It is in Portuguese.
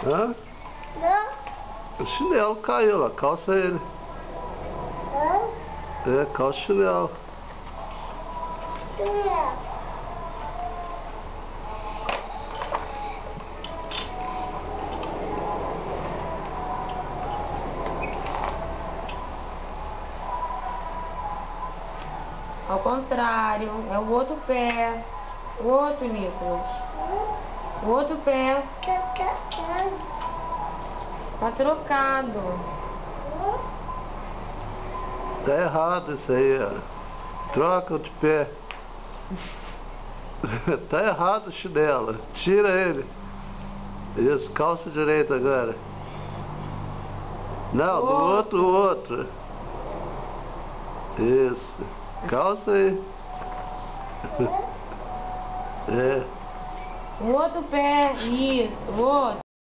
Hã? O chinelo caiu lá, calça ele. É, calça o chinelo. Ao contrário, é o outro pé. O outro, Nicolas. O outro pé. Tá trocado. Tá errado isso aí, ó. Troca de pé. Tá errado o chinelo. Tira ele. Isso, calça direito agora. Não, do outro. Isso. Calça aí. É. O outro pé. Isso, o outro.